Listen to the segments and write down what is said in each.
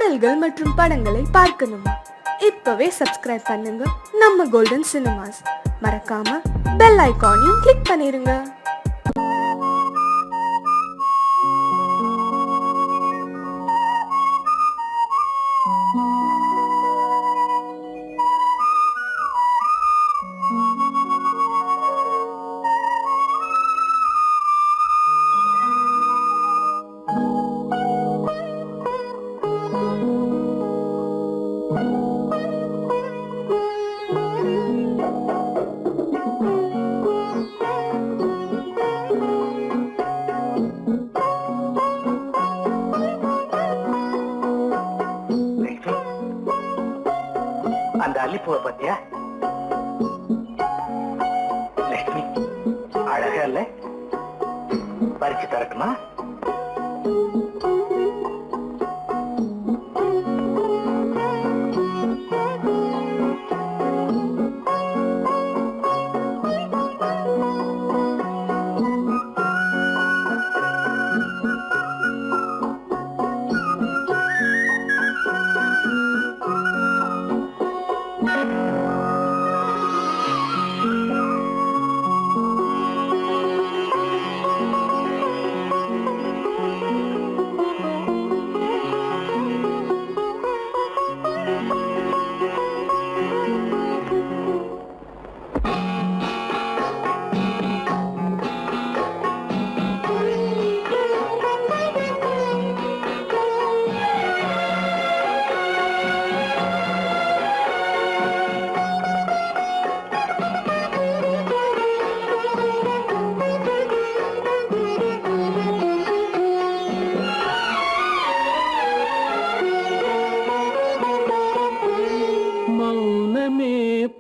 பாடல்கள் மற்றும் படங்களை பார்க்கணுமா? இப்பவே சப்ஸ்கிரைப் பண்ணுங்க நம்ம கோல்டன் சினிமாஸ். மறக்காம பெல் ஐகானையும் கிளிக் பண்ணிருங்க. அந்த அல்லிப்பூவை பத்தியா லட்சுமி? அழகா இல்ல? பறிச்சு தரட்டுமா?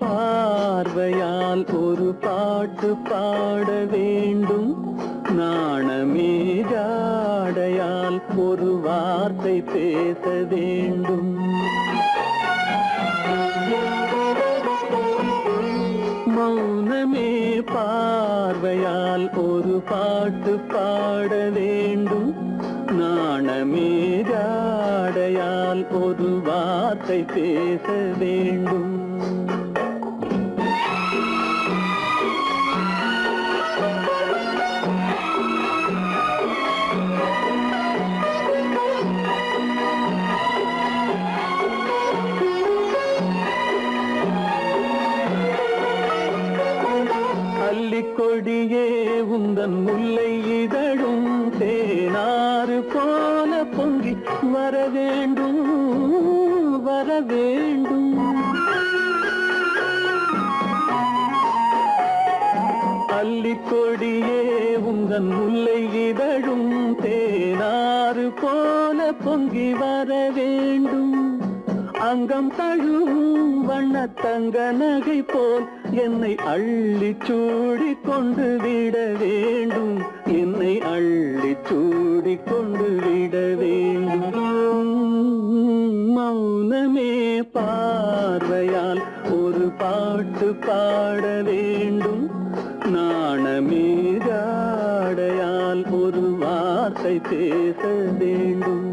பார்வையால் ஒரு பாட்டு பாட வேண்டும், நாணமே ஜாடையால் ஒரு வார்த்தை பேச வேண்டும். மௌனமே பார்வையால் ஒரு பாட்டு பாட வேண்டும், நாணமே ஜாடையால் ஒரு வார்த்தை பேச வேண்டும். கொடியே உந்தன் முல்லை இதழும் தேனாறு போல பொங்கி வர வேண்டும், வர வேண்டும். அல்லிக்கொடியே உந்தன் முல்லை இதழும் தேனாறு போல பொங்கி வர வேண்டும். அங்கம் தழும் வண்ணத்தங்க நகை போல் என்னை அள்ளி சூடி கொண்டு விட வேண்டும், என்னை அள்ளி சூடி கொண்டு விட வேண்டும். மௌனமே பார்வையால் ஒரு பாட்டு பாட வேண்டும், நாணமே ஜாடையால் ஒரு வார்த்தை பேச வேண்டும்.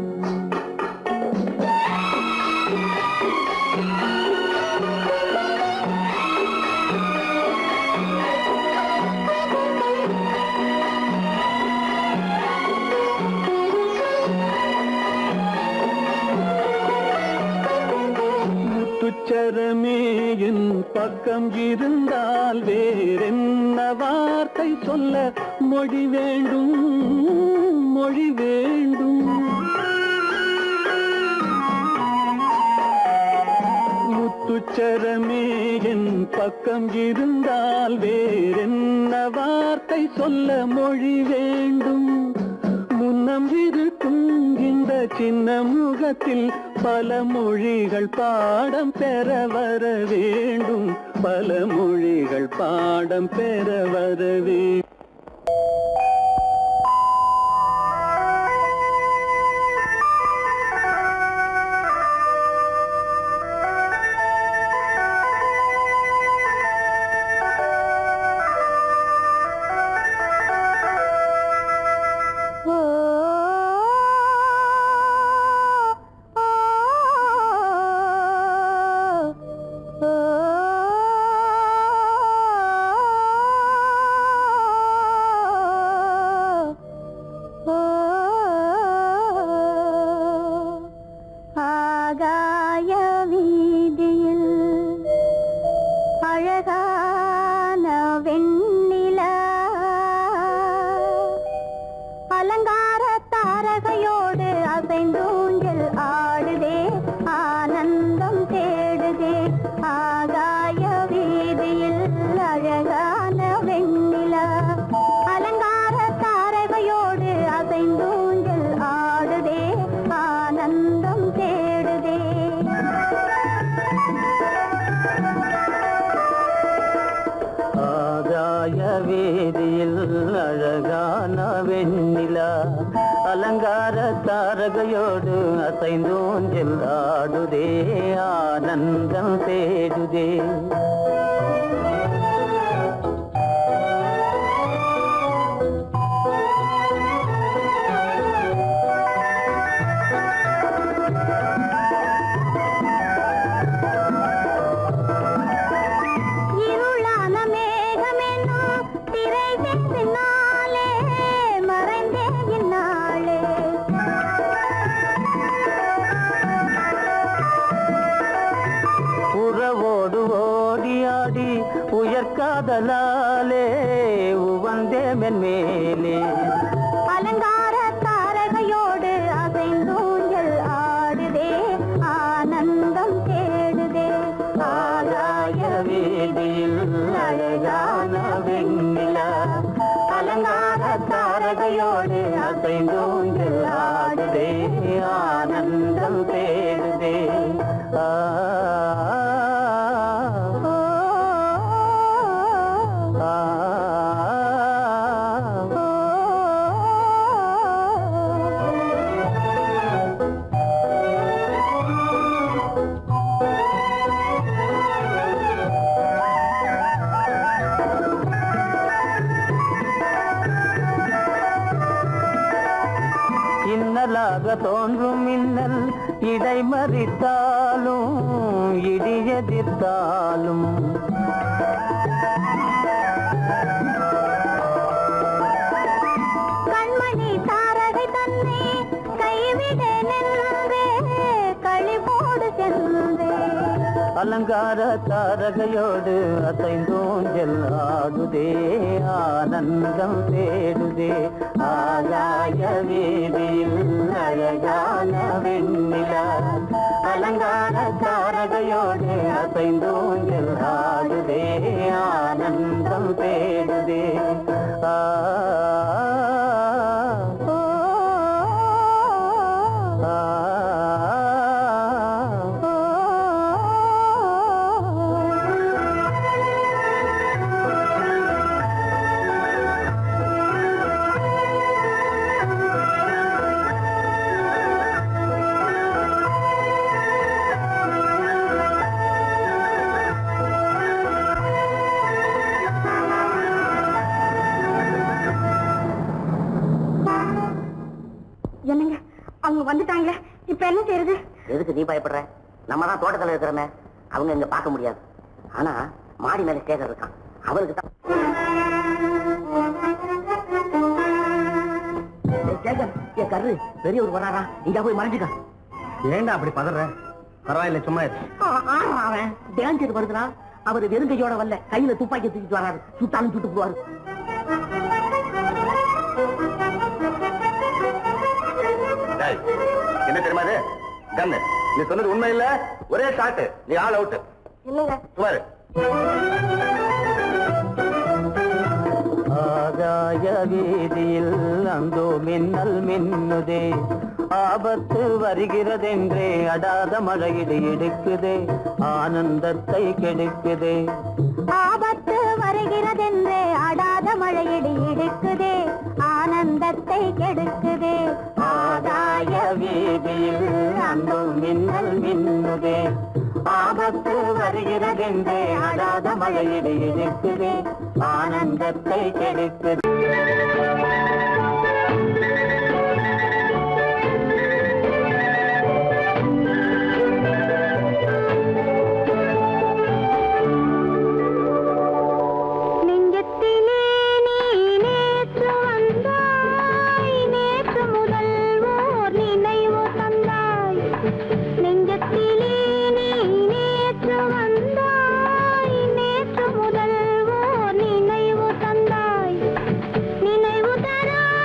முத்துச்சரமே என் பக்கம் இருந்தால் வேறென்ன வார்த்தை சொல்ல மொழி வேண்டும், மொழி வேண்டும். முத்துச்சரமே என் பக்கம் இருந்தால் வேறென்ன வார்த்தை சொல்ல மொழி வேண்டும். முன்னம் இருக்கும் இந்த சின்ன முகத்தில் பல மொழிகள் பாடம் பெற வர வேண்டும், பல மொழிகள் பாடம் பெற வர வேண்டும். தேடுதே. ஆகாய வீதியில் அழகான வெண்ணிலா அலங்கார தாரகையோடு அசைந்தோஞ்சல் ஆடுதே, ஆனந்தம் தேடுதே. உயர்காதலாலே உவந்தே மென்மேலே அலங்கார தாரகையோடு அசைந்தூஞ்சல் ஆடுதே, ஆனந்தம் தேடுதே. ஆகாய வீதியில் அழகான வெண்ணிலா அலங்கார தாரகையோடு அசைந்தூஞ்சல் ஆடுதே, ஆனந்தம் தேடுதே. இன்னலாக தோன்றும் மின்னல் இடை மறித்தாலும் இடி எதிர்த்தாலும் கண்மணி தாரகை தன்னை கைவிட நின்றே, களிபோடு சென்றே. அலங்கார தாரகையோடு அசைந்தோஞ்சல் ஆடுதே, ஆனந்தம் தேடுதே. ஆகாய வீதியில் அழகான வெண்ணிலா அலங்கார தாரகையோடு அசைந்தோஞ்சல் ஆடுதே, ஆனந்தம் தேடுதே. என்னங்க அவங்க வந்துட்டாங்களே, இப்ப என்ன செய்யறது? எதுக்கு நீ பயப்படுற? நம்ம தான் தோட்டத்துல இருக்கிறோமே, அவங்க இங்க பார்க்க முடியாது. ஆனா மாடி மேல சேகர் இருக்கான், அவனுக்கு தான். சேகர், என் கரு பெரியவர் வராரா, இங்க போய் மறைஞ்சுக்க. ஏண்டா அப்படி பதற? பரவாயில்ல, சும்மா அவன் டேஞ்சர் வருதுனா, அவர் வெறுங்கையோட வரல, கையில துப்பாக்கி தூக்கிட்டு வராரு. சுட்டாலும் சுட்டு போவாரு. என்ன தெரியுமா இது? கண்ணு, நீ சொன்னது உண்மை இல்ல, ஒரே ஷாட், நீ ஆல் அவுட். இல்லைங்க சுமாரு. ஆகாய வீதியில் அந்தோ மின்னல் மின்னுதே, ஆபத்து வருகிறதென்றே அடாத மழையிடு எடுக்குதே, ஆனந்தத்தை கெடுக்குதே. ஆபத்து வருகிறதென்றே அடாத மழையிடி இடுக்குதே, ஆனந்தத்தை கெடுக்குதே. ஆகாய வீதியில் அந்தோ மின்னல் மின்னுதே, ஆபத்து வருகிறதென்றே அடாத மழையிடு எடுக்குதே, ஆனந்தத்தை கெடுக்குதே. நினைவு தராய்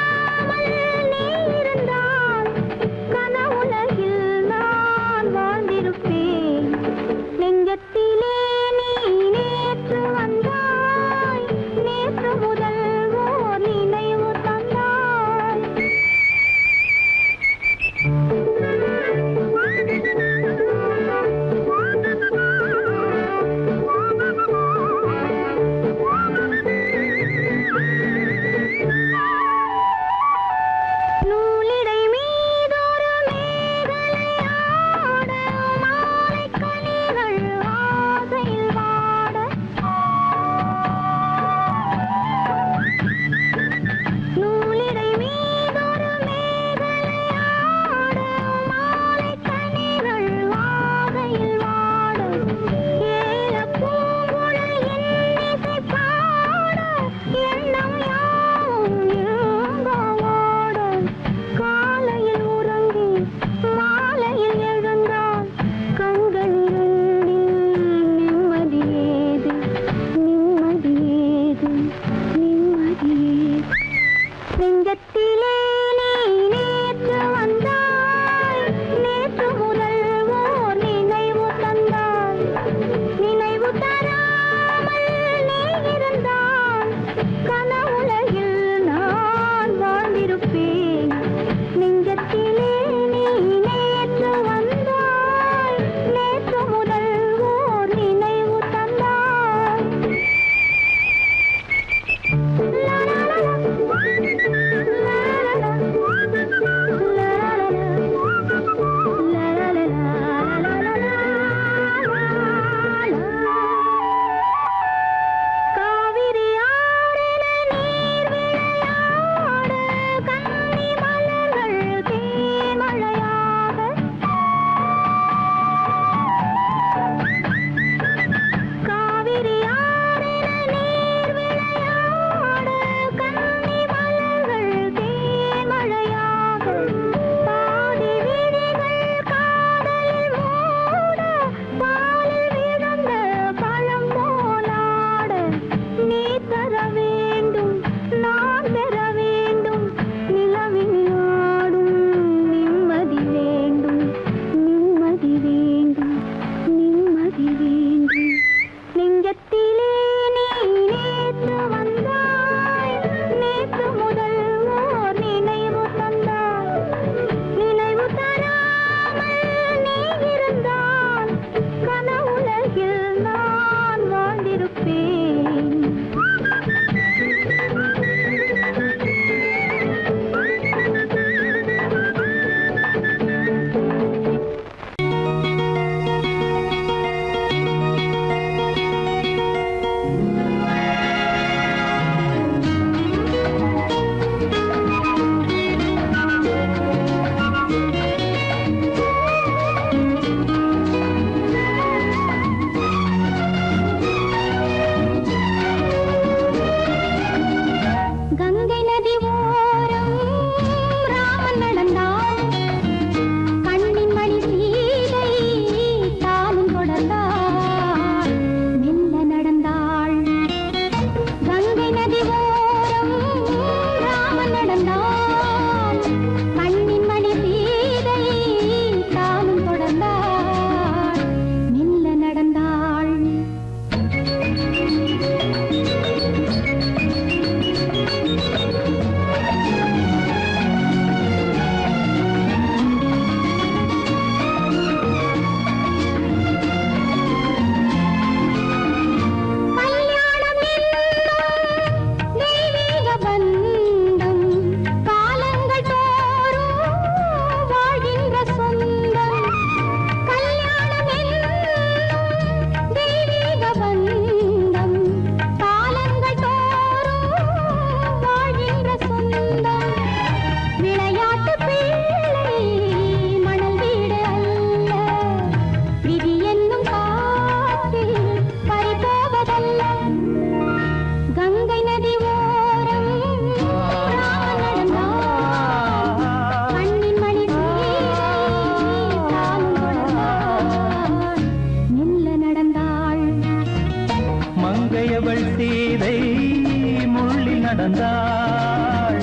நடந்தாள்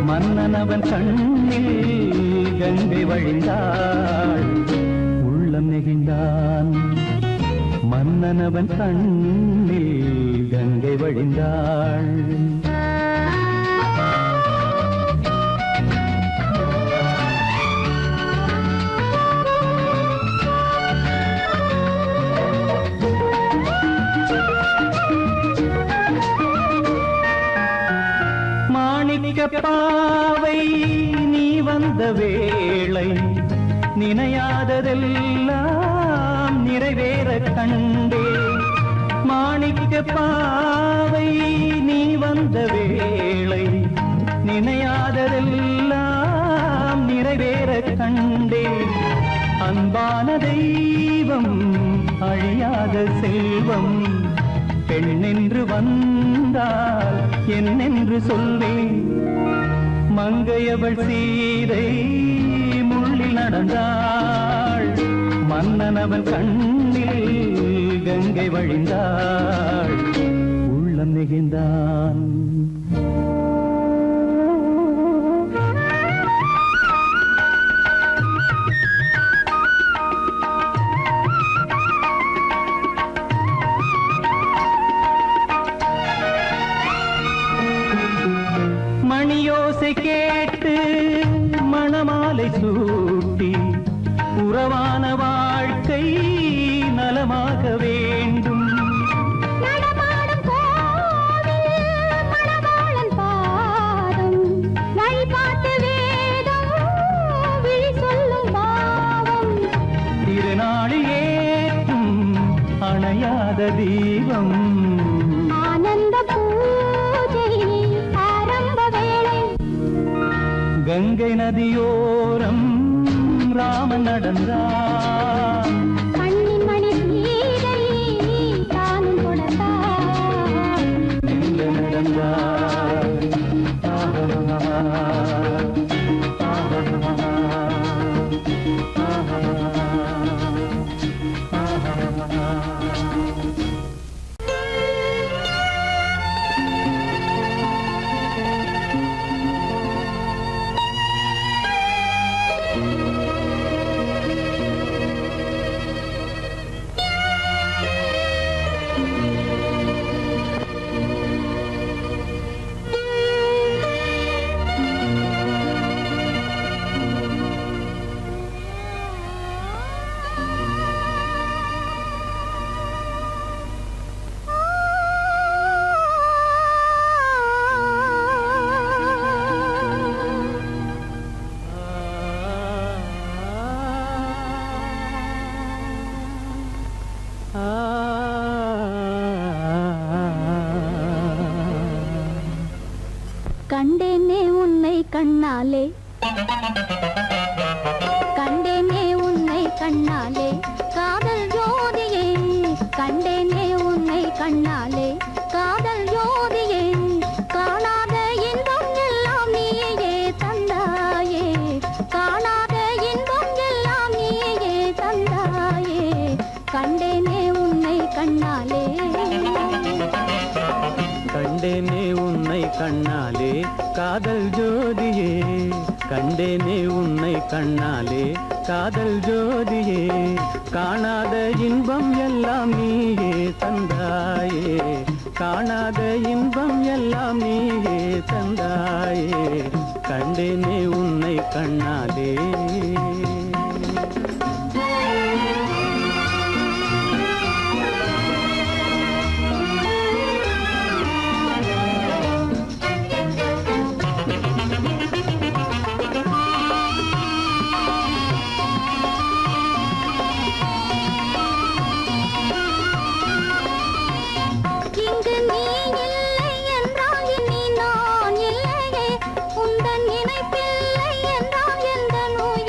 மன்னனவன் கண்ணில் கங்கை வழிந்தாள் உள்ளம் நெகிழ்ந்தான் மன்னனவன் கண்ணில் கங்கை வழிந்தாள் பாவை நீ வந்த வேளை நினையாததெல்லாம் நிறைவேற கண்டே மாணிக்க பாவை நீ வந்த வேளை நினையாததெல்லாம் நிறைவேற கண்டே அன்பான தெய்வம் அழியாத செல்வம் பெண்ணென்று வந்தால் என்னென்று சொல்வேன் மங்கையவள் சீதை முள்ளில் நடந்தாள் மன்னனவன் கண்ணில் கங்கை வழிந்தாள் உள்ளம் நெகிழ்ந்தான் மணியோசை கேட்டு மணமாலை சூட்டி உறவான வாழ்க்கை நலமாக வேண்டும் நடமாடும் கோவில் மணவாளன் பாதம் வழிபாட்டு வேதம் விழி சொல்லும் பாவம் திருநாளில் ஏற்றும் அணையாத தீபம் ஆனந்த பூஜை ஆரம்ப வேளை கங்கை நதியோரம் ராமன் நடந்தார் கண்ணின் மணி சீதை தானும் கொடுத்தார் எங்க நடந்தார் கண்டேனே உன்னை கண்ணாலே கண்டேனே உன்னை கண்ணாலே காதல் ஜோதியே கண்டேனே உன்னை கண்ணாலே காதல் ஜோதியே காணாத இன்பம் எல்லாம் நீயே தந்தாயே காணாத இன்பம் எல்லாம் நீயே தந்தாயே கண்டேனே உன்னை கண்ணாலே கண்டேனே உன்னை கண்ணாலே காதல் ஜோதியே கண்டேனே உன்னை கண்ணாலே காதல் ஜோதியே காணாத இன்பம் எல்லாம் நீயே தந்தாயே காணாத இன்பம் எல்லாம் நீயே தந்தாயே கண்டேனே உன்னை கண்ணாலே இங்கு நீ இல்லை என்றால் இனி நான் இல்லையே உந்தன் நினைப்பில்லை என்றால் எந்த நோய்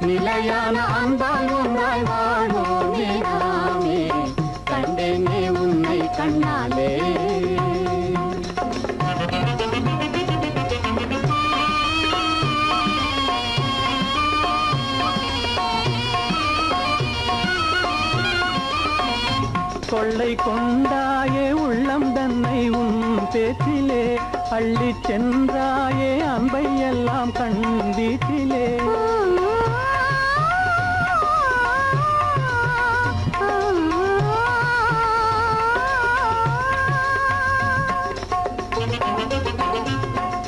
நிலையான அன்பால் ஒன்றாய் வாழ்வோமே நாமே கண்டேனே உன்னை கண்ணாலே கொள்ளை கொண்டாயே உள்ளம் தன்னை உன் பேச்சிலே அள்ளி சென்றாயே அன்பை எல்லாம் கண் வீட்டிலே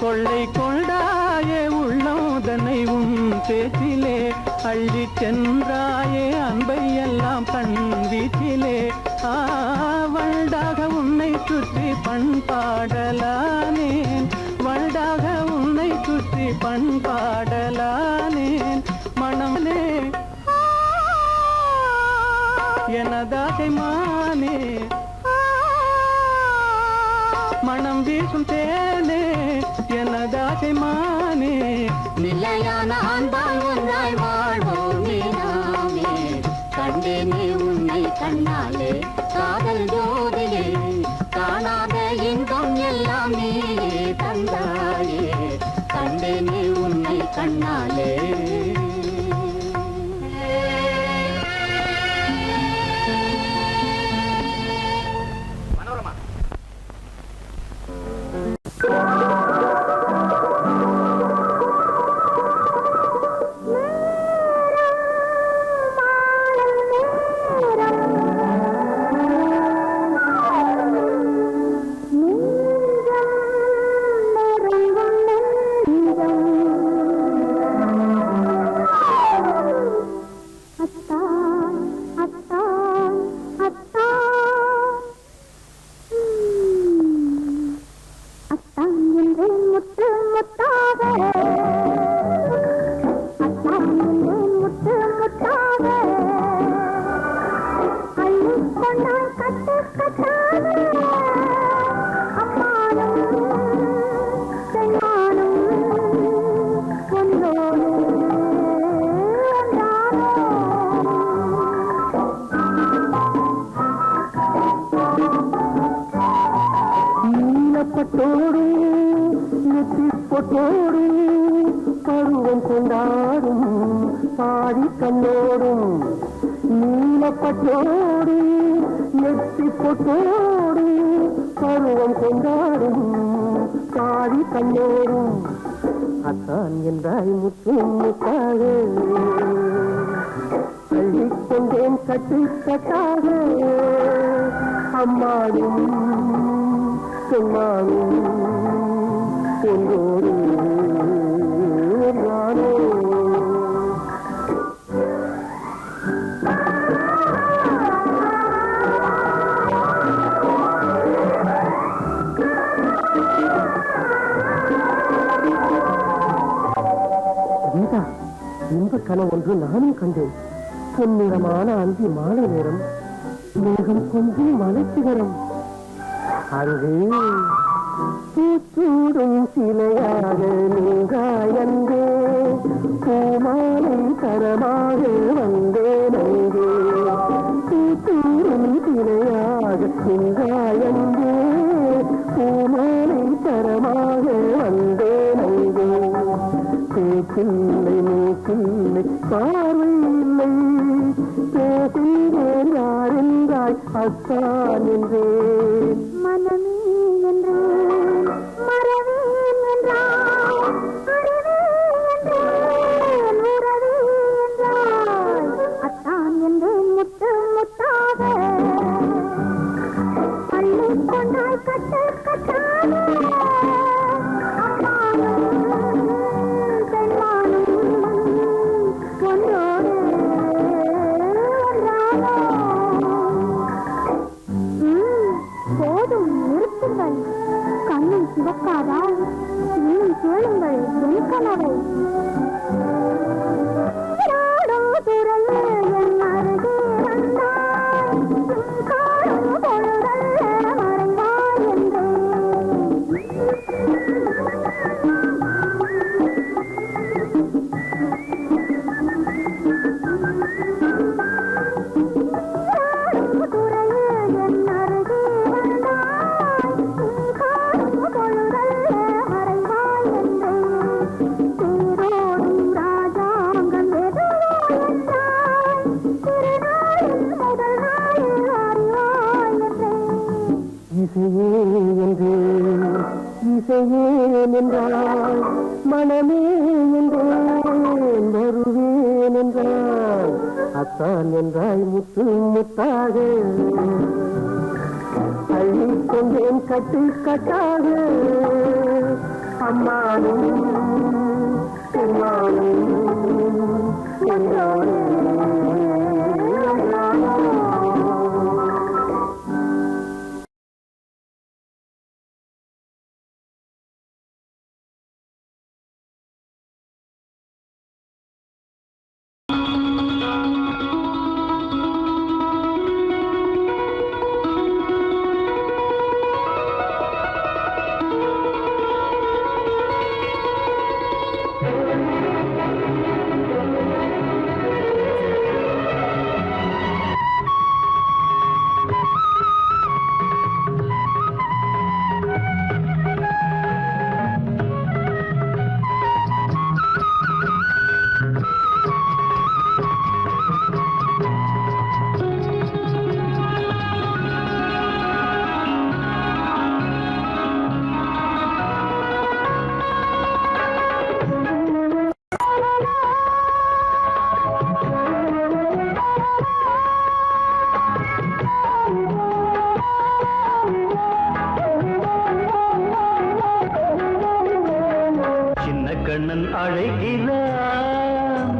கொள்ளை கொண்டாயே உள்ளம் தன்னை உன் பேச்சிலே அள்ளி சென்றாயே அன்பை எல்லாம் கண் வீட்டிலே வண்டாக உன்னை சுற்றி பண்பாடலானேன் வண்டாக உன்னை சுற்றி பண்பாடலானேன் மனமே எனதாகை மானே மனம் வீசும் தேனே எனதாகை மானே நிலையான அன்பால் ஒன்றாய் வாழ்வோமே நாமே கண்டேனே உன்னை கண்ணாலே காதல் ஜோதியே காணாத இன்பம் எல்லாம் நீயே தந்தாயே கண்டேனே உன்னை கண்ணாலே மனோரமா பருவம் கொண்டாடும் பாடி கண்ணோடும் நீலப்பட்டோடு நெத்தி பொட்டோடு பருவம் கொண்டாடும் பாடி கண்ணோடும் அத்தான் என்றாய் முற்றும் முத்தாக அள்ளிக்கொண்டேன் கட்டு கட்டாக அம்மாவும் சொன்னாலும் ஒன்றோடு நானோ கீதா இன்ப கனவு ஒன்று நானும் கண்டேன் பொன்னிறமான அந்தி மாலை நேரம் மேகம் கொஞ்சம் மலைச்சிகரம் அங்கே பூச்சூடும் சிலையாக நீங்காயந்தே பூமாலை தரமாக வந்தேன் அங்கே பூச்சூடும் சிலையாக நீங்காயந்தே பூமாலை தரமாக வந்தேன் அங்கே பேச்சில்லை மூக்கில்லை பார்வை இல்லை பேசுகிறேன் யாரென்றாய் அத்தான் என்றேன் மனமே என்றேன் மறவேன் என்றாய் அறிவேன் என்றேன் உறவே என்றாய் அத்தான் என்றேன் முத்து முத்தாக அள்ளிக் கொண்டாய் கட்டு கட்டாக இசையே என்று இசையே என்றால் மனமே என்றேன் வருவேன் என்றால் அத்தான் என்றாய் முத்து முத்தாக அள்ளிக் கொண்டேன் கட்டு கட்டாக அம்மானும் பெருமானும் என்றானே கண்ணன் அழைக்கிறான்,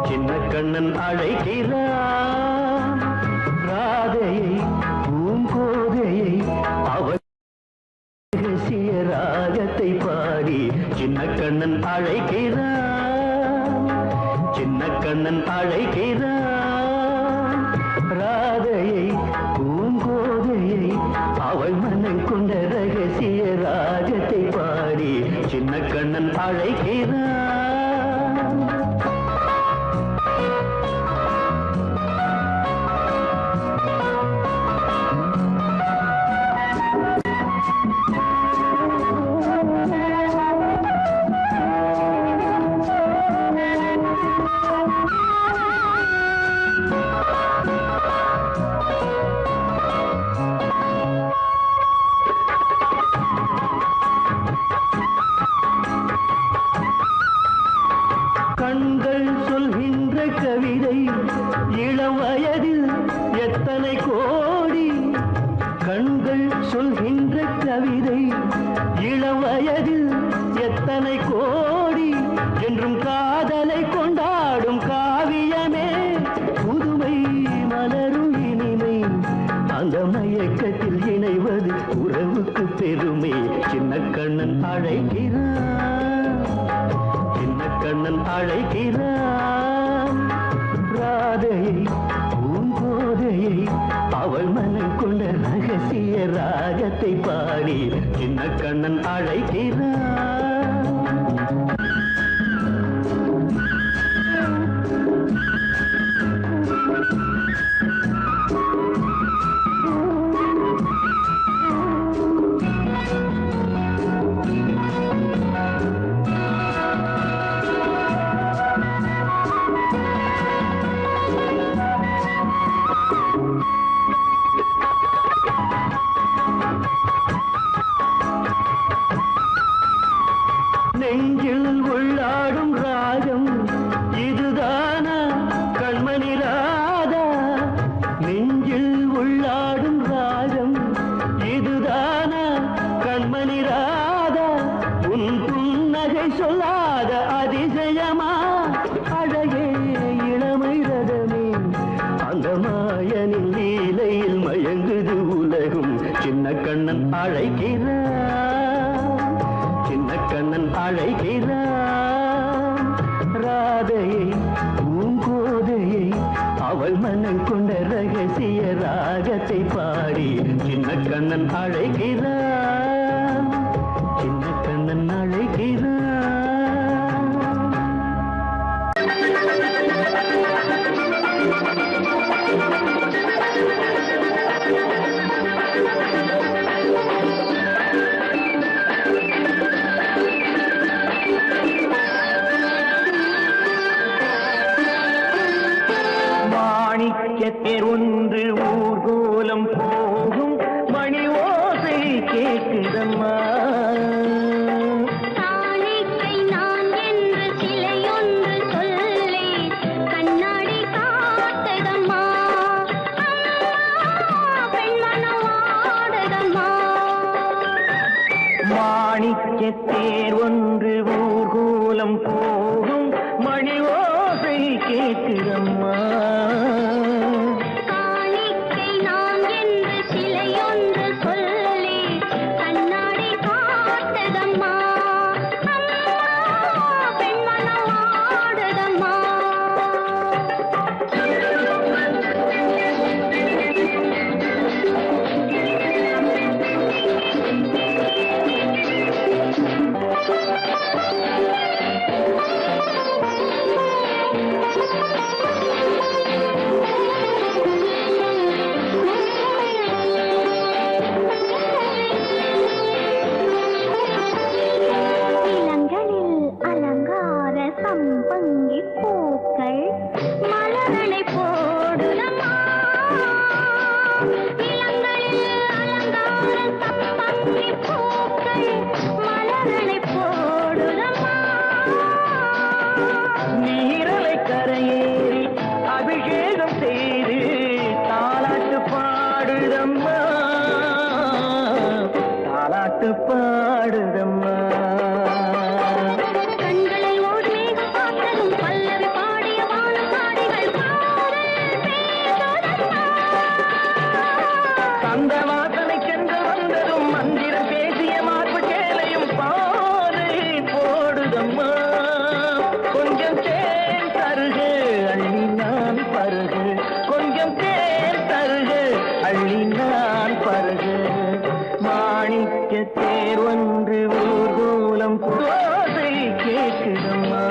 சின்ன கண்ணன் அழைக்கிறான், ராதையை பூங்கோதையை அவள் ரகசிய ராகத்தை பாடி சின்ன கண்ணன் அழைக்கிறான், சின்ன கண்ணன் அழைக்கிறான், ராதையை பூங்கோதையை அவள் மனம் கொண்ட ரகசிய ராகத்தை பாடி சின்ன கண்ணன் அழைக்கிறான். கண்கள் சொல்கின்ற கவிதை இளம் வயதில் எத்தனை கோடி, கண்கள் சொல்கின்ற கவிதை இளம் வயதில் எத்தனை கோடி, என்றும் காதலை கொண்டாடும் காவியமே புதுமை மலரும் இனிமை, அந்த மயக்கத்தில் இணைவது உறவுக்கு பெருமை. சின்ன கண்ணன் அழைக்கிறான், சின்ன கண்ணன் அழைக்கிறான், ராதையை பூங்கோதையை அவள் மனம் கொண்ட ரகசிய ராகத்தை பாடி சின்ன கண்ணன் அழைக்கிறான். நெஞ்சில் உள்ளாடும் ராகம் இதுதானா கண்மணி ராதா, நெஞ்சில் உள்ளாடும் ராகம் இதுதானா கண்மணி ராதா, உன் புன்னகை சொல்லாத அதிசயமா அழகே இளமை ரதமே, அந்த மாயனின் லீலையில் மயங்குது உலகும். சின்ன கண்ணன் அழைக்கிறான், சின்ன கண்ணன் அழைக்கிறான், ராதையை பூங்கோதையை அவள் மனம் கொண்ட ரகசிய ராகத்தை பாடி சின்ன கண்ணன் அழைக்கிறான், சின்ன கண்ணன் அழைக்கிறான். மாணிக்கத்தேர் ஒன்று ஊர்கோலம் போகும், மணி ஓசை தேர் ஒன்று ஊர்கோலம் போகும் மணி ஓசை கேட்கிறம்மா. காணிக்கை நாம் என்று சிலையொன்று சொல்லி கண்ணாடி காட்டதம்மா. அம்மா பெண்மனம் ஆடுதம்மா. இளங்களில் அலங்கார சம்பங்கி பூக்கள் மலரனை போடுதம்மா. இளங்களில் அலங்கார சம்பங்கி பூக்கள் மலரனை போடுதம்மா. நீரலை கரையேறி அபிஷேகம் செய்து தாலாட்டு பாடுதம்மா. தாலாட்டு பாடுதம்மா. கண்களில் ஓடு மேகம் பார்த்ததும் பல்லவி பாடிய வானசாடிகள் பாடல் பேசுதம்மா. அந்த வாசனை சென்று வந்ததும் மந்திரம் பேசிய மார்பு சேலையும் பாதை போடுதம்மா. கொஞ்சம் தேன் தருகு அள்ளி நான் பருகு. கொஞ்சம் தேன் தருகு அள்ளி நான் பருகு. மாணிக்க தேர் ஒன்று ஊர்கோலம் தோசை கேட்குதம்மா.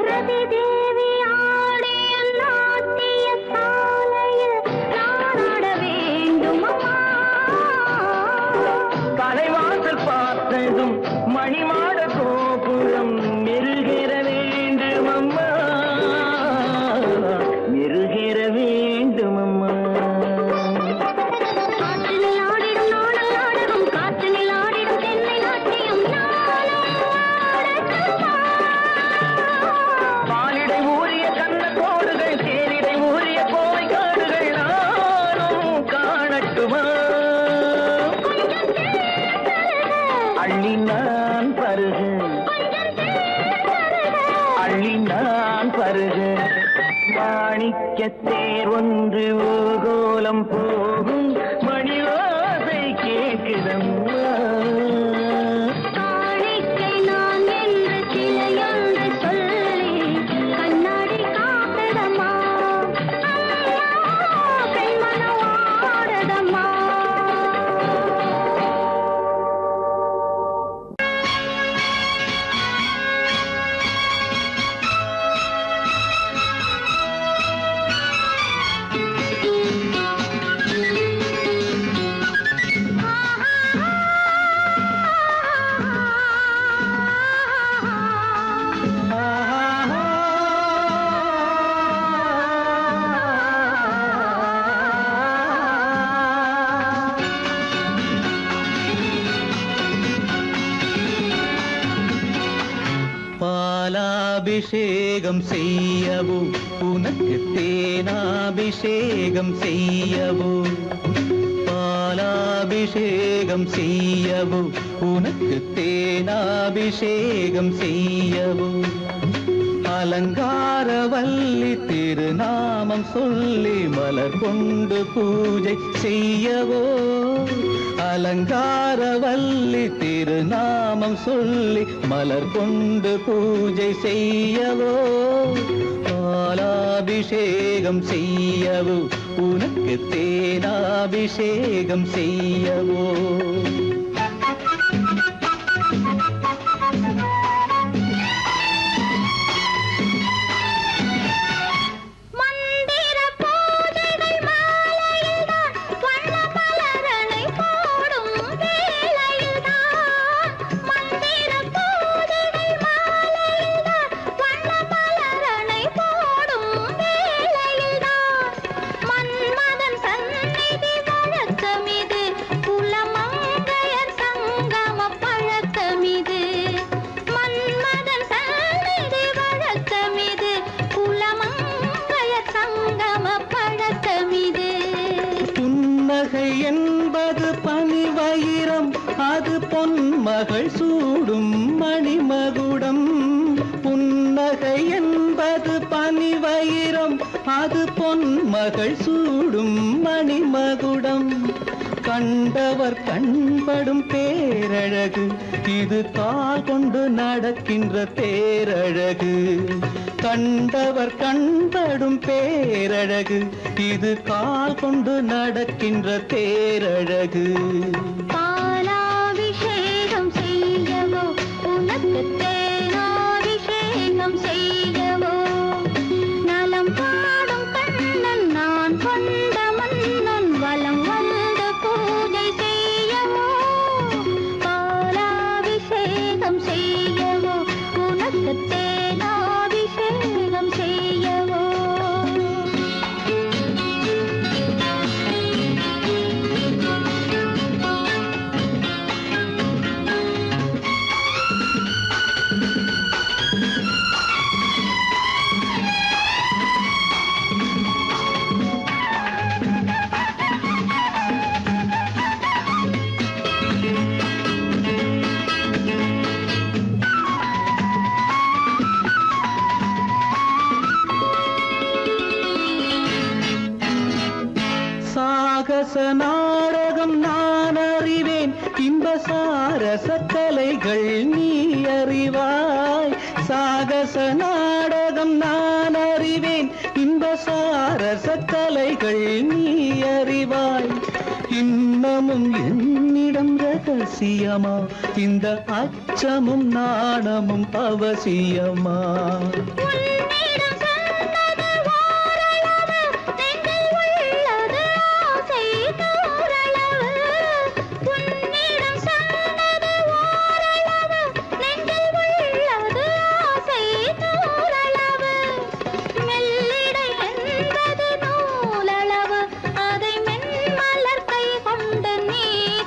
ரதி தேவி ஆடிய நாட்டிய சாலையில் நான் ஆட வேண்டுமம்மா. தலைவாசல் பார்த்ததும் மணிமாட கோபுரம் மெருகேற வேண்டுமம்மா. மெருகேற வேண்டுமம்மா. காற்றினில் ஆடிடும் நாடல் நாடகம் காற்றினில் ஆடிடும் தென்னை நாட்டியம் நானும் ஆடட்டுமா. பாலிடை ஊறிய கண்ண கோடுகள் தேரிடை ஊறிய கோவை காடுகள் நானும் காணட்டுமா. அள்ளி நான் பருகு அள்ளி நான் பருகு. மாணிக்க தேர் ஒன்று ஊர்கோலம் போகும் மணி ஓசை கேட்குதம்மா. காணிக்கை நான் என்று சிலையொன்று சொல்லி கண்ணாடி காட்டதம்மா. அம்மா பெண்மனம் ஆடுதம்மா. பாலாபிஷேகம் செய்யவோ உனக்கு தேனாபிஷேகம் செய்யவோ. பாலாபிஷேகம் செய்யவோ உனக்கு தேனாபிஷேகம் செய்யவோ. அலங்காரவல்லி திருநாமம் சொல்லி மலர் கொண்டு பூஜை செய்யவோ. அலங்காரவல்லி திருநாமம் சொல்லி மலர் கொண்டு பூஜை செய்யவோ. பாலாபிஷேகம் செய்யவோ உனக்கு தேனாபிஷேகம் செய்யவோ. மந்திர பூஜைகள் மாலையில்தான் வண்ண மலரணை போடும் வேளையில்தான். மந்திர பூஜைகள் மாலையில்தான் வண்ண புன்னகை என்பது பனிவயிரம், அது பொன்மகள் சூடும் மணிமகுடம். புன்னகை என்பது பனிவயிரம், அது பொன்மகள் சூடும் மணிமகுடம். கண்டவர் கண்படும் பேரழகு, இது கால் கொண்டு நடக்கின்ற தேரழகு. கண்டவர் கண்படும் பேரழகு, இது கால் கொண்டு நடக்கின்ற தேரழகு. பாலாபிஷேகம் செய்யவோ உனக்கு தேனாபிஷேகம் செய்யவோ, நலம் பாடும் கண்ணன் நான் கொண்ட மன்னன் வலம் வந்த பூஜை செய்யவோ. பாலாபிஷேகம் செய்யவோ உனக்கு தேனாபிஷேகம் செய்யவோ. சாகச நாடகம் நான் அறிவேன், இன்ப சாரச கலைகள் நீ அறிவாய். சாகச நாடகம் நான் அறிவேன், இன்ப சாரச கலைகள் நீ அறிவாய். இன்னமும் என்னிடம் ரகசியமா, இந்த அச்சமும் நாணமும் அவசியமா? உன்னிடம் சொன்னது ஓரளவு, நெஞ்சில் உள்ளது ஆசை தோரளவு. உன்னிடம் சொன்னது ஓரளவு, நெஞ்சில் உள்ளது ஆசை தோரளவு. மெல்லிடை என்பது நூலளவு, அதை மென்மலர் கை கொண்டு நீ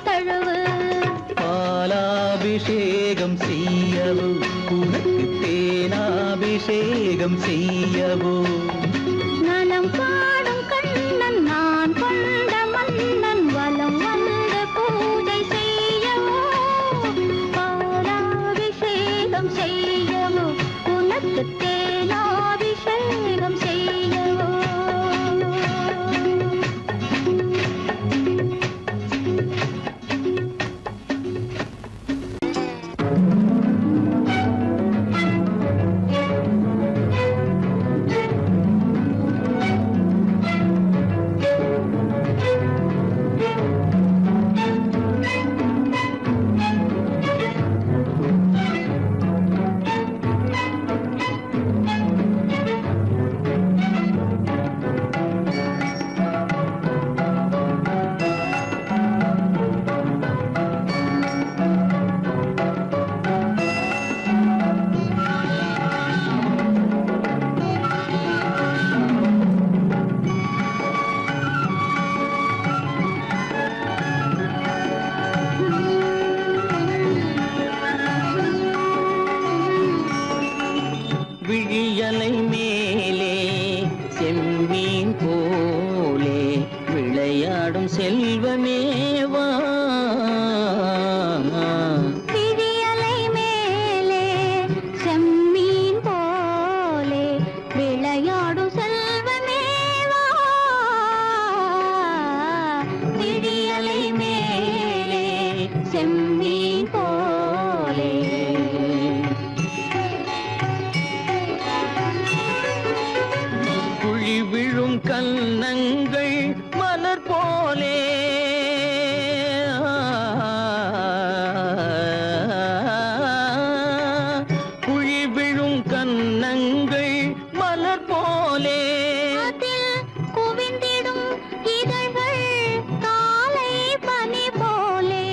தழுவு. பாலாபிஷேகம் செய்யவோ உனக்கு தேனாபிஷேகம் செய்யவோ. நலம் பாடும் கண்ணன் நான் கொண்ட மன்னன் வலம் வந்த பூஜை செய்யவோ. பாலாபிஷேகம் செய்யவோ உனக்கு தேனாபிஷேகம் செய்யவோ. விழியலை மேலே செம்மீன் போலே விளையாடும் செல்வமேவா. விழியலை மேலே செம்மீன் போலே விளையாடும் செல்வமேவா. விழியலை மேலே செம்மீன் போலே. குழி விழும் கன்னங்கள் மலர் போலே, குழி விழும் கன்னங்கள் மலர் போலே. அதில் குவிந்திடும் இதழ்கள் காலை பனி போலே.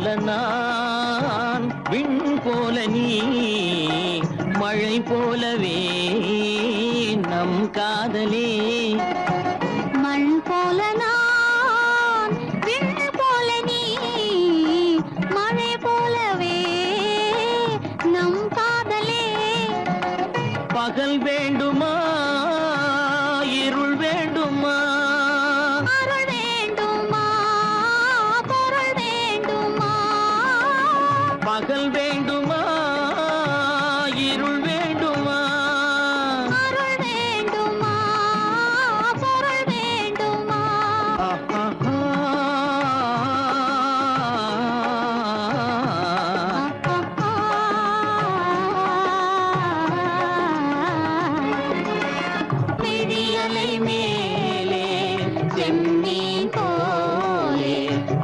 போல நான், விண் போல நீ, மழை போலவே நம் காதலே. மண் போல நான், விண் போல நீ, மழை போலவே நம் காதலே. பகல் வேண்டுமா இருள் வேண்டுமா, அருள் வேண்டுமா பொருள் வேண்டுமா, பகல் வேண்டுமா இருள் வேண்டுமா, அருள் வேண்டுமா பொருள் வேண்டுமா. விழியலை மேலே செம்மீன் போலே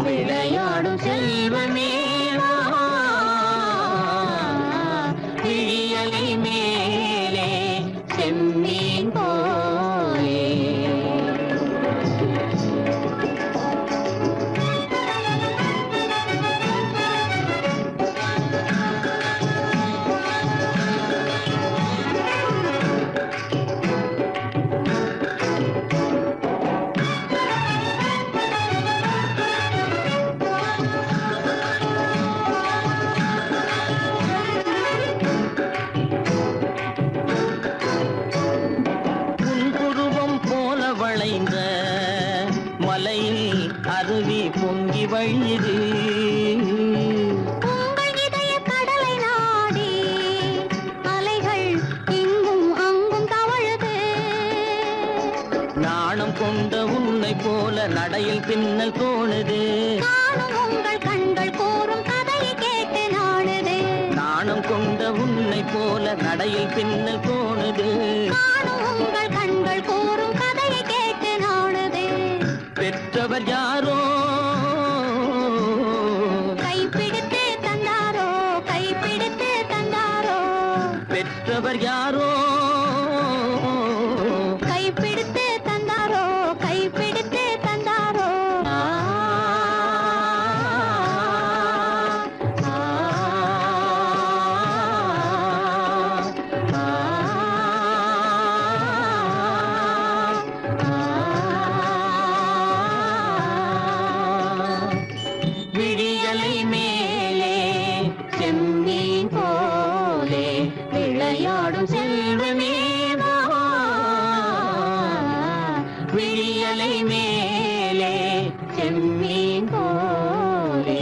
விளையாடும் செல்வமே வா. விழியலை மேலே செம்மீன் போலே. புன்புருவம் போல வளைந்த மலையில் அருவி பொங்கி வழியுது. உங்கள் இதய கடலை நாடி அலைகள் இங்கும் அங்கும் தவழுது. நாணம் கொண்ட உன்னை போல நடையில் பின்னல் தோணுது. காணும் உங்கள் கண்கள் கூறும் கதையை கேட்டு நாடுது. நாணம் கொண்ட உன்னை போல நடையில் பின்னல் தோணுது. காணும் உங்கள் கண்கள் கூறும் கதையை கேட்டு நாடுது. பெற்றவர் யாரோ கைப்பிடித்து தந்தாரோ கைப்பிடித்து தந்தாரோ, பெற்றவர் யாரோ கைப்பிடித்து தந்தாரோ கைப்பிடித்து தந்தாரோ. ஆ, ஆ, ஆ, விழியலை மேலே செம்மீன் போலே விளையாடும் செல்வமே வா. விழியலை மேலே செம்மீன் போலே.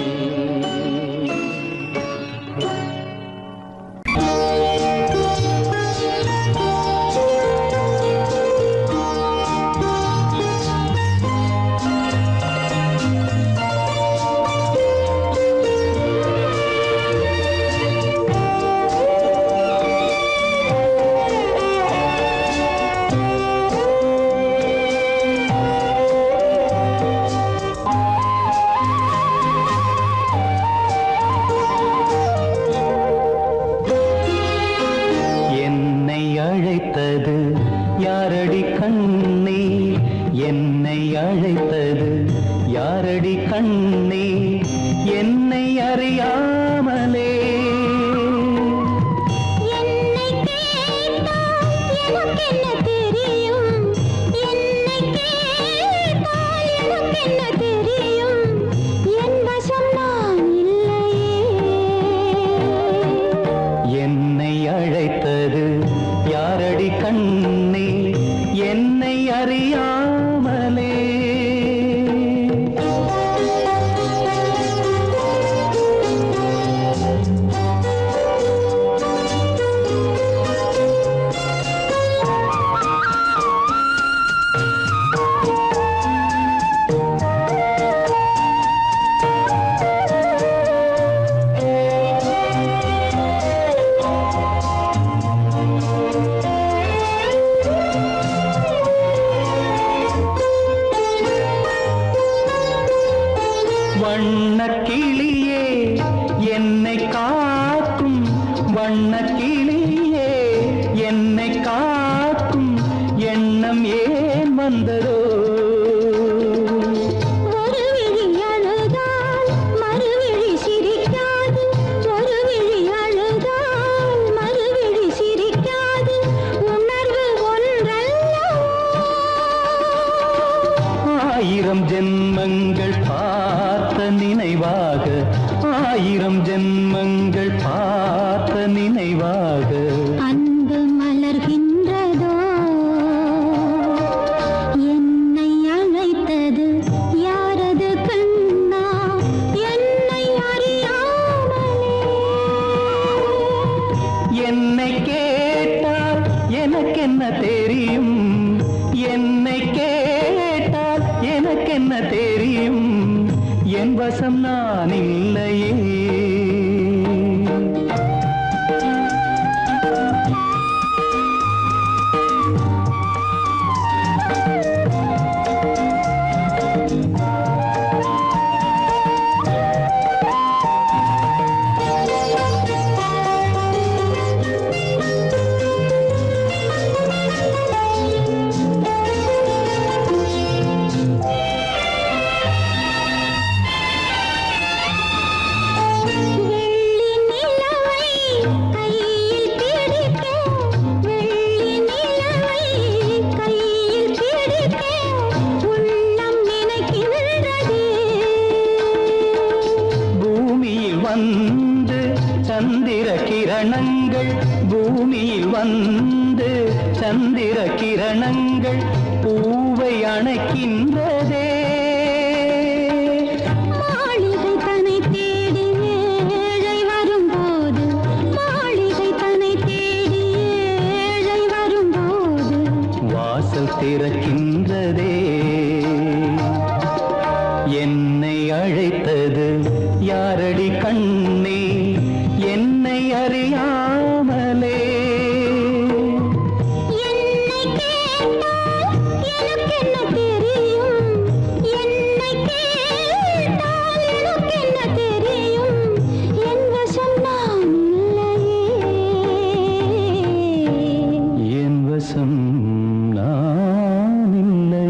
என்னை அழைத்தது யாரடி கண்ணே, என்னை அழைத்தது யாரடி கண்ணே, என்னை அறியாமலே. என்னை கேட்டால் எனக்கென்ன தெரியும், என்னை கேட்டால் எனக்கென்ன தெரியும், என் வசம் நான் இல்லையே. என்னை அழைத்தது யாரடி கண்ணே, என்னை அறியாமலே. ஆயிரம் ஜென்மங்கள் பார்த்த நினைவாக அன்பு மலர்கின்றதோ என்னை அழைத்தது யாரது கண்ணா என்னை அறியாமலே என்னை கேட்டால் எனக்கென்ன தெரியும் என்னை கேட்டால் எனக்கென்ன தெரியும் என் வசம் நான் இல்லையே வெள்ளி நிலவை கையில் பிடிக்க வெள்ளி நிலவை கையில் பிடிக்க உள்ளம் நினைக்கின்றதே பூமியில் வந்து சந்திர கிரணங்கள் பூமியில் வந்து சந்திர கிரணங்கள் பூவை அணைக்கின்றதே மாளிகை தன்னை தேடி ஏழை வரும்போது மாளிகை தன்னை தேடி ஏழை வரும்போது வாசல் திறக்கின்றதே என்னை அழைத்தது யாரடி கண்ணே என்னை அறியாமலே என்னை கேட்டால் எனக்கென்ன தெரியும் என்னை கேட்டால் எனக்கென்ன தெரியும் என் வசம் நான் இல்லையே என் வசம் நான் இல்லை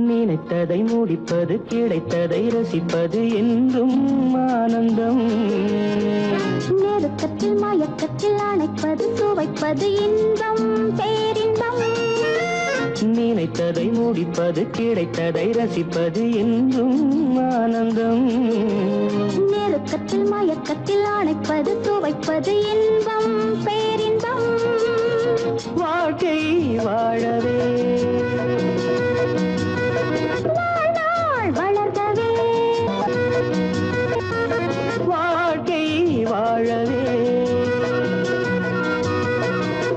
நினைத்ததை முடிப்பது கிடைத்ததை ரசிப்பது என்றும் ஆனந்தம் நெருக்கத்தில் மயக்கத்தில் அணைப்பது சுவைப்பது இன்பம் பேரின்பம் நினைத்ததை முடிப்பது கிடைத்ததை ரசிப்பது என்றும் ஆனந்தம் நெருக்கத்தில் மயக்கத்தில் அணைப்பது சுவைப்பது இன்பம் பேரின்பம் வாழ்க்கை வாழவே வாழ்நாள் வளர்கவே வாழ்க்கை வாழவே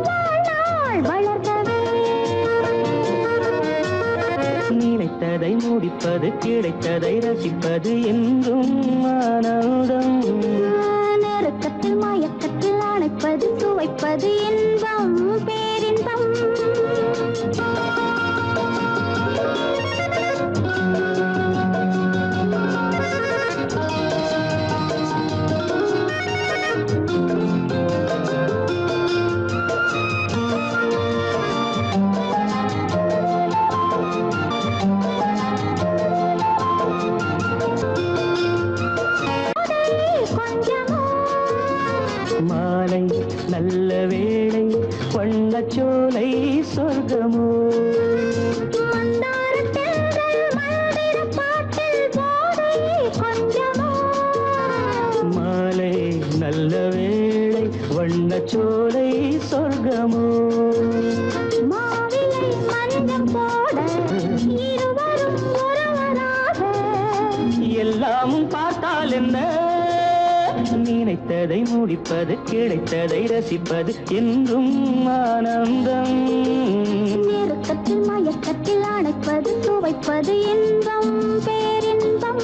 வாழ்நாள் வளர்கவே நினைத்ததை முடிப்பது கிடைத்ததை ரசிப்பது என்றும் ஆனந்தம் நெருக்கத்தில் மயக்கத்தில் அணைப்பது சுவைப்பது இன்பம் பேரின்பம் மாலை நல்ல வேளை வண்ணச்சோலை சொர்க்கமோ மாலை நல்ல வேளை வண்ணச்சோலை சொர்க்கமோ எல்லாமும் பார்த்தால் என்ன நினைத்ததை முடிப்பது கிடைத்ததை ரசிப்பது என்றும் ஆனந்தம் நெருக்கத்தில் மயக்கத்தில் அணைப்பது சுவைப்பது இன்பம் பேரின்பம்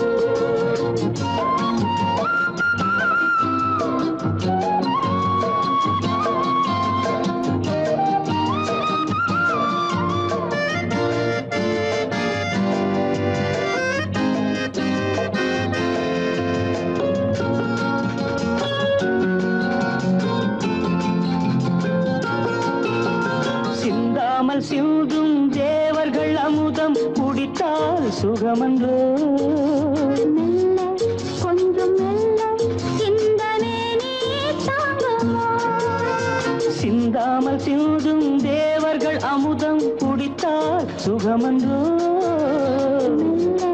சுகமன்றோ மெல்ல கொஞ்சம் மெல்ல இந்த மேனி தாங்குமோ சிந்தாமல் சிந்தும் தேவர்கள் அமுதம் குடித்தால் சுகமன்றோ மெல்ல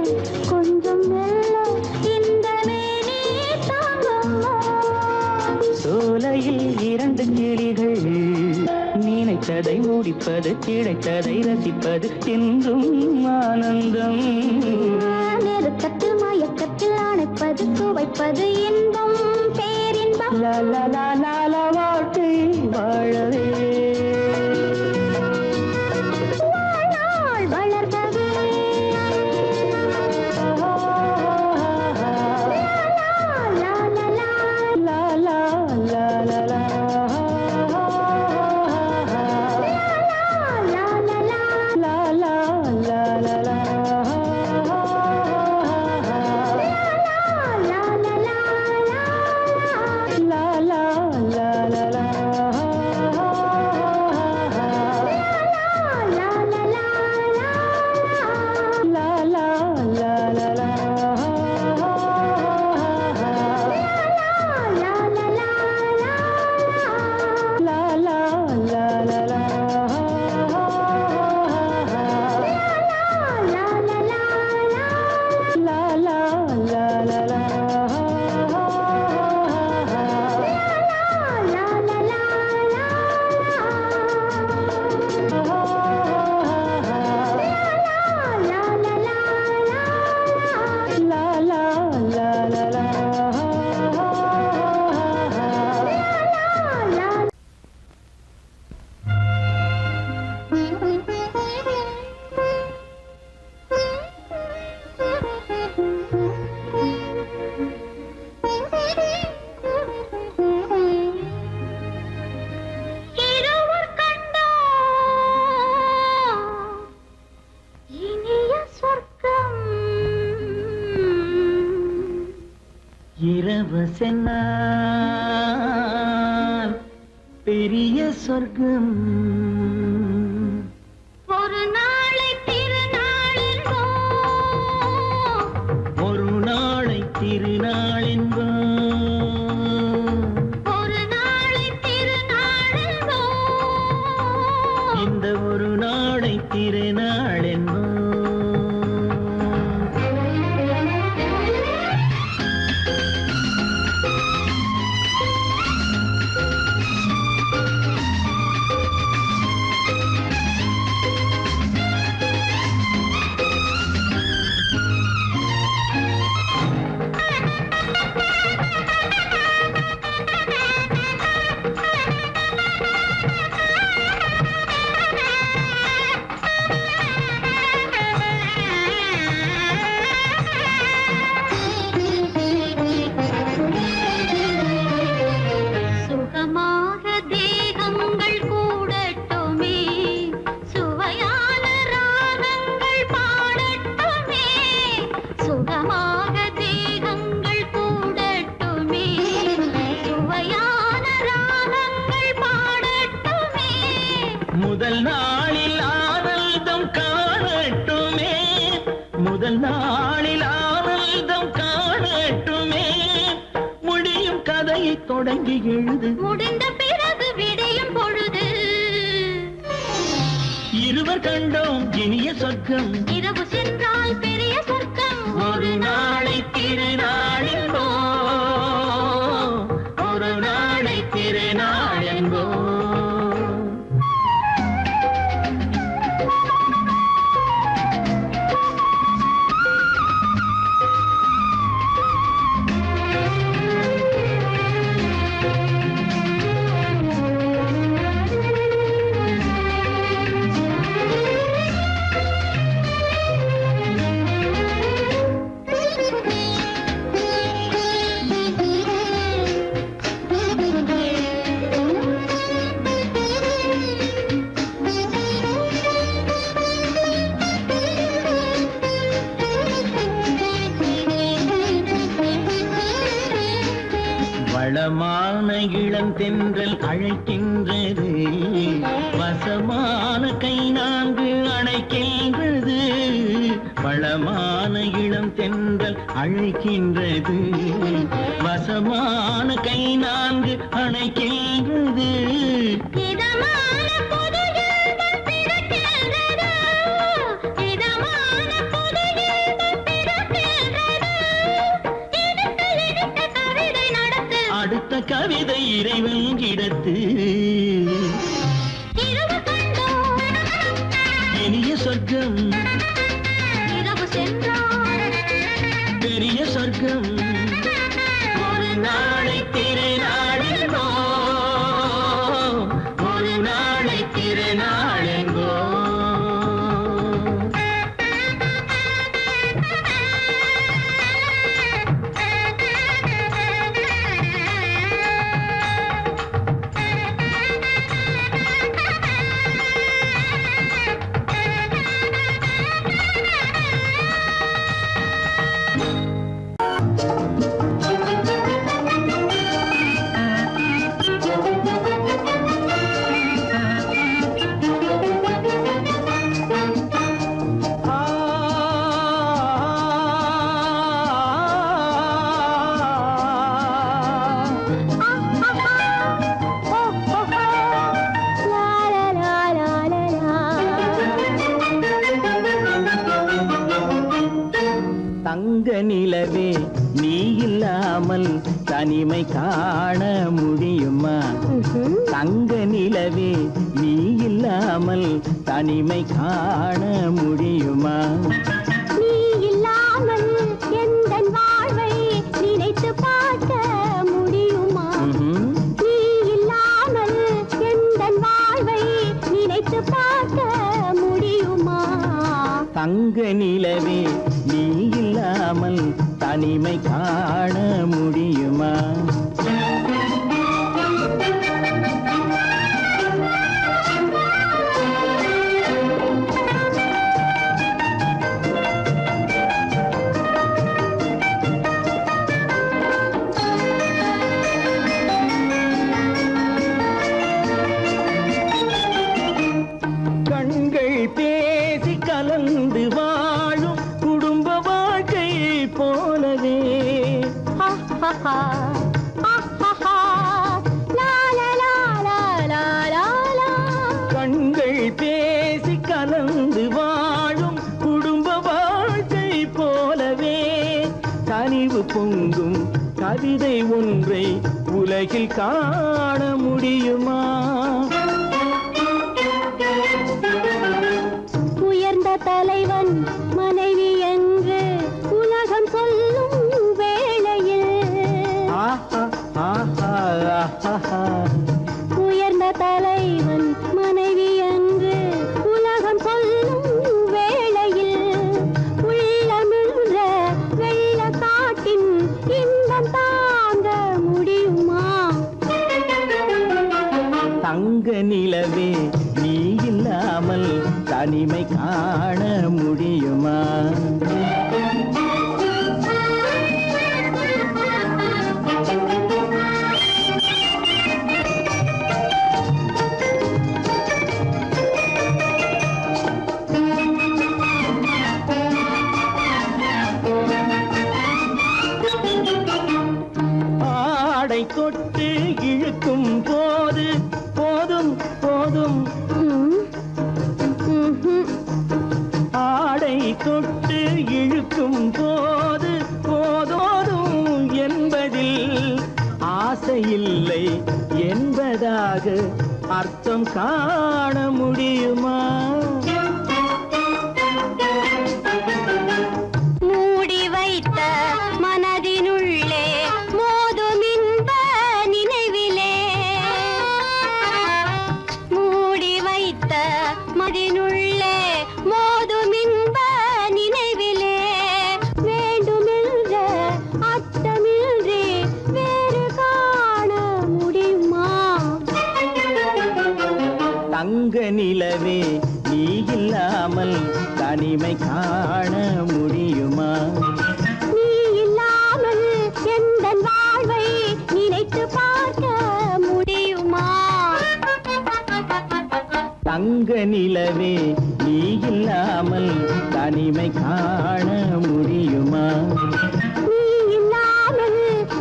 கொஞ்சம் மெல்ல இந்த மேனி தாங்குமோ சோலையில் இரண்டு கிளிகள் நினைத்ததை முடிப்பது கிடைத்ததை ரசிப்பது என்றும் ஆனந்தம் நெருக்கத்தில் மயக்கத்தில் அணைப்பது சுவைப்பது இன்பம் பேரின்பம் லால வாழ்க்கை வாழவே வாழ்நாள் வளர்கவே லா, லா, லா, லா. லா லா லா லா இருவர் கண்டோ இனிய சொர்க்கம் இரவு சென்னால் பெரிய சொர்க்கம் ஒரு நாளை திருநாளென்போ ஒரு நாளை திருநாள் என்போம் ஒரு நாளை திருநாளென்போ இந்த ஒரு நாளை திருநாள் என்போம் சுகமாக தேகங்கள் கூடட்டுமே சுவையான ராகங்கள் பாடட்டுமே சுகமாக தேகங்கள் கூடட்டுமே சுவையான ராகங்கள் பாடட்டுமே முதல் நாளில் ஆனந்தம் காணட்டுமே முதல் நாளில் ஆனந்தம் காணட்டுமே முடியும் கதையை தொடங்கி எழுது முடிந்த பிறகு விடியும் பொழுது இருவர் கண்டோம் இனிய சொர்க்கம் இரவு சென்றால் பெரிய சொர்க்கம் ஒரு நாளை திருநாள் என்போம் ஒரு நாளை திருநாள் என்போம் வளமான இளந்தென்றல் அழைக்கின்றது வசமான கை நான்கு அணைக்கின்றது வளமான இளம் தென்றல் அழைக்கின்றது, வசமான கை நான்கு அணைக்கின்றது. இதமான புது இன்பம் பிறக்கின்றது, இதமான புது இன்பம் பிறக்கின்றது. இனித்த இனித்த கவிதை நடத்து, அடுத்த கவிதை இறைவன் இடத்து. இரவு கண்டோம் இனிய சொர்க்கம், இரவு சென்றோம் பெரிய சொர்க்கம். ஒரு நாளை திருநாளெங்கோ, ஒரு நாளை திருநாளெங்கோ. தங்க நிலவே நீ இல்லாமல் தனிமை காண முடியுமா? தங்க நிலவே நீ இல்லாமல் தனிமை காண முடியுமா? நீ இல்லாமல் எந்தன் வாழ்வை நினைத்து பார்க்க முடியுமா? நீ இல்லாமல் எந்தன் வாழ்வை நினைத்து பார்க்க முடியுமா? தங்க நிலவே நீ இல்லாமல் தனிமை காண முடியுமா? கண்கள் பேசி கலந்து வாழும் குடும்ப வாழ்க்கை போலவே. கண்கள் பேசி கலந்து வாழும் குடும்ப வாழ்க்கை போலவே, கனிவு பொங்கும் கவிதை ஒன்றை உலகில் காண முடியுமா? உயர்ந்த தலைவன் மனைவி என்று உலகம் சொல்லும் வேளையில், உயர்ந்த தலைவன் மனைவி என்று உலகம் சொல்லும் வேளையில், உள்ளமிழ்ற வெள்ள காட்டின் இன்பம் தாங்க முடியுமா? தங்க நிலவே நீ இல்லாமல் தனிமை காண முடியுமா? ஆடை தொட்டு இழுக்கும் போது போதும் போதும், ஆடை தொட்டு இழுக்கும் போது போதோதும் என்பதில் ஆசையில்லை என்பதாக அர்த்தம் காண முடியுமா? மூடி வைத்த மனதினுள்ளே மோதும் இன்ப நினைவிலே, மூடி வைத்த மனதினுள்ளே மோதும் இன்ப நினைவிலே, வேண்டுமென்ற அச்சமின்றி வேறு காண முடியுமா? தங்க நிலவே நீ இல்லாமல் தனிமை காண முடியுமா? நீ இல்லாமல் எந்தன் வாழ்வை நினைத்து பார்க்க முடியுமா? தங்க நிலவே நீ இல்லாமல் தனிமை காண முடியுமா? நீ இல்லாமல்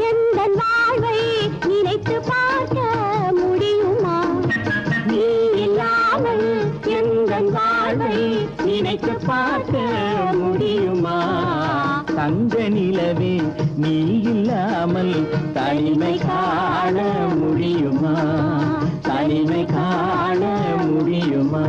எந்தன் வாழ்வை நினைத்து பார்க்க முடியுமா? நீ இல்லாமல் எந்தன் வாழ்வை நினைத்து பார்க்க முடியுமா? தங்க நிலவே நீ இல்லாமல் தனிமை காண முடியுமா? தனிமை காண முடியுமா?